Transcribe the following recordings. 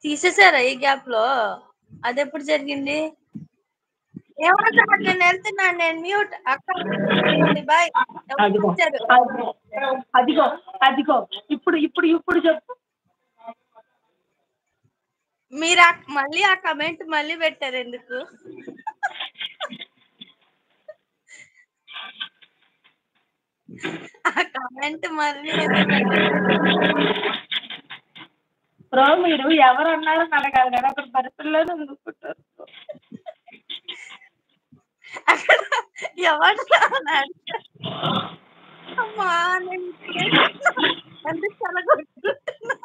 తీసేసారా ఈ గ్యాప్‌లో? అదెప్పుడు జరిగింది? ఏమన్నా నేనెళ్తున్నాను. నేను మ్యూట్. అక్క బాయ్. అదిగో ఎవరొచ్చారు? అదిగో అదిగో అదిగో ఇప్పుడు చెప్పు. మీరు మళ్ళీ ఆ కమెంట్ మళ్ళీ పెట్టారెందుకు? ఆ కమెంట్ మళ్ళీ ఎందుకు పెట్టారు? బ్రో మీరు ఎవరన్నారని అడగాలి కదా, అక్కడ పరిస్థితుల్లోనే ఉండుకుంటారు. అక్కడ ఎవడ్రా అని అడిగారు. అమ్మా! నేను ఎందుకు చెడగొట్టుకుంటున్నా?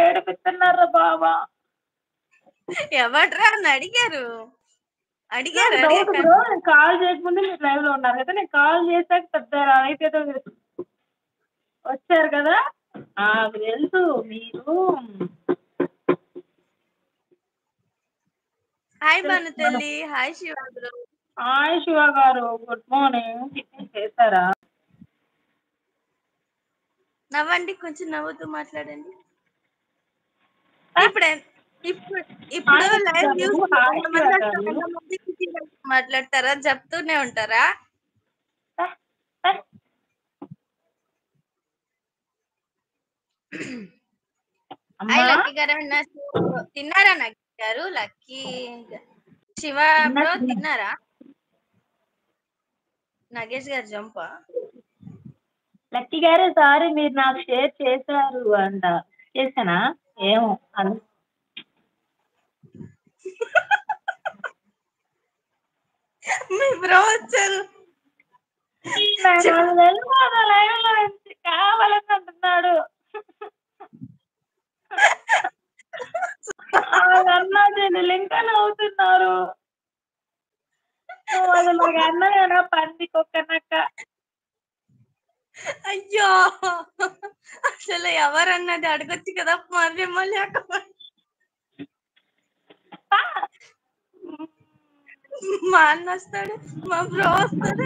ఏడిపిస్తున్నారా బాబా? ఎవడ్రా అని అడిగారు. నాకు డౌట్ బ్రో, నేను కాల్ చేయకముందే మీరు లైవ్ లో ఉన్నారు కదా, నేను కాల్ చేశాక పెద్ద అయితే వచ్చారు కదా, నాకు తెలుసు మీరు. హాయ్ బాను తల్లి. Hi Shiva bro. Hi Shiva గారు, గుడ్ మార్నింగ్. టిఫిన్ చేశారా? నవ్వండి, కొంచెం నవ్వుతూ మాట్లాడండి. ఇప్పుడు లైవ్ మాట్లాడతారా? చెప్తూనే ఉంటారా? హాయ్ లక్కీ గారు. తిన్నారా లక్కీ గారు? లక్కీ శివ బ్రో తిన్నారా? నగేష్ గారు జంపా. లక్కీ గారు సారీ, మీరు నాకు షేర్ చేశారు అంట. చేశానా? ఏమో మీ బ్రో వచ్చారు. కావాలని అంటున్నాడు. అన్నా చెల్లెలు ఇంకా నవ్వుతున్నారు. అది మాకు అన్నదేనా పంది కుక్కనక్క. అయ్యో, అసలు ఎవరన్నది అడగొచ్చు కదా. మళ్ళీ మళ్ళీ మా అన్న వస్తాడు, మా బ్రో వస్తాడు.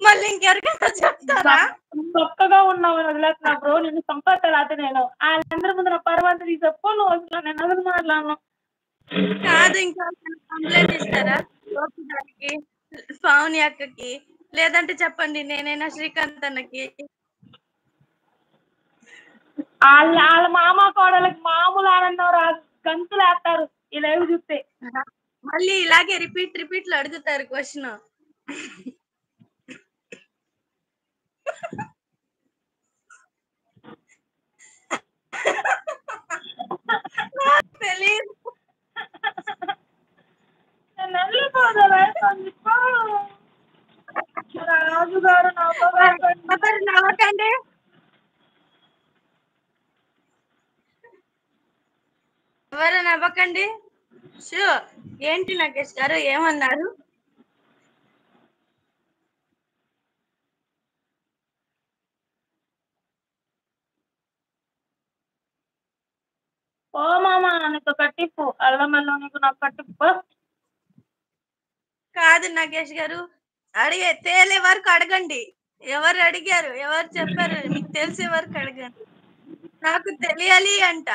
మళ్ళీ ఇంకెవరికైనా చెప్తారా? చక్కగా ఉన్నావు వదిలేస్తున్నా బ్రో, నిన్ను సంపాదన నేను వాళ్ళందరి ముందు నా పర్వాత చెప్పు. నువ్వు వస్తున్నా, నేను అసలు మాట్లాడను. కాదు, ఇంకా కంప్లైంట్ ఇస్తారా దానికి, పావని అక్కకి? లేదంటే చెప్పండి, నేనైనా శ్రీకాంత్ అన్నకి. వాళ్ళ మామ కోడలకి మామూలు ఆనందం రాదు, గంతులు వేస్తారు ఈ లైవ్ చూస్తే. మళ్ళీ ఇలాగే రిపీట్ లో అడుగుతారు క్వశ్చన్. తెలీదు. రాజు గారు నవ్వకండి. ఎవరు నవ్వకండి. షూ ఏంటి నగేష్ గారు ఏమన్నారు? ఓ మామ నీకు కట్టిప్పు, అల్లమెల్ల నీకు నాకు కట్టిప్పు. కాదు నగేష్ గారు, తేలే వరకు అడగండి. ఎవరు అడిగారు, ఎవరు చెప్పారు, మీకు తెలిసే వరకు అడగండి. నాకు తెలియాలి అంట.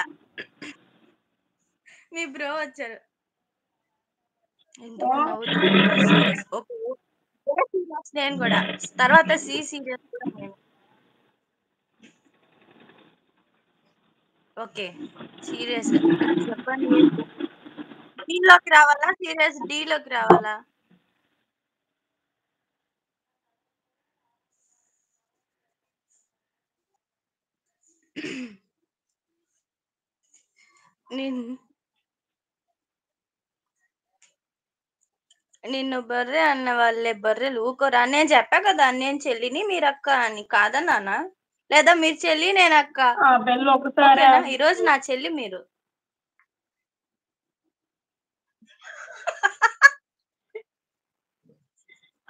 మీ బ్రో వచ్చారు. ఎందుకు నవ్వుతున్నా? సీరియస్. నేను కూడా తర్వాత సీరియస్ కూడా నేను. ఓకే సీరియస్ చెప్పండి. డీలోకి రావాలా? సీరియస్ డీలోకి రావాలా? నిన్ను బర్రె అన్న వాళ్ళే బర్రెలు ఊకోరా. నేను చెప్పా కదా నేను చెల్లిని మీరు అక్క అని. కాదన్నానా? లేదా మీరు చెల్లి నేను అక్క? ఓకేనా? ఈరోజు నా చెల్లి మీరు.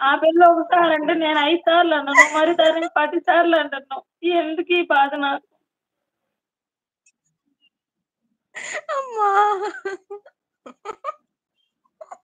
ఆ పిల్ల ఒకసారి అంటే నేను 5 సార్లు అన్నాను, మరి దాన్ని 10 సార్లు అంటున్నావు. ఎందుకు ఈ బాధ నాకు? అమ్మా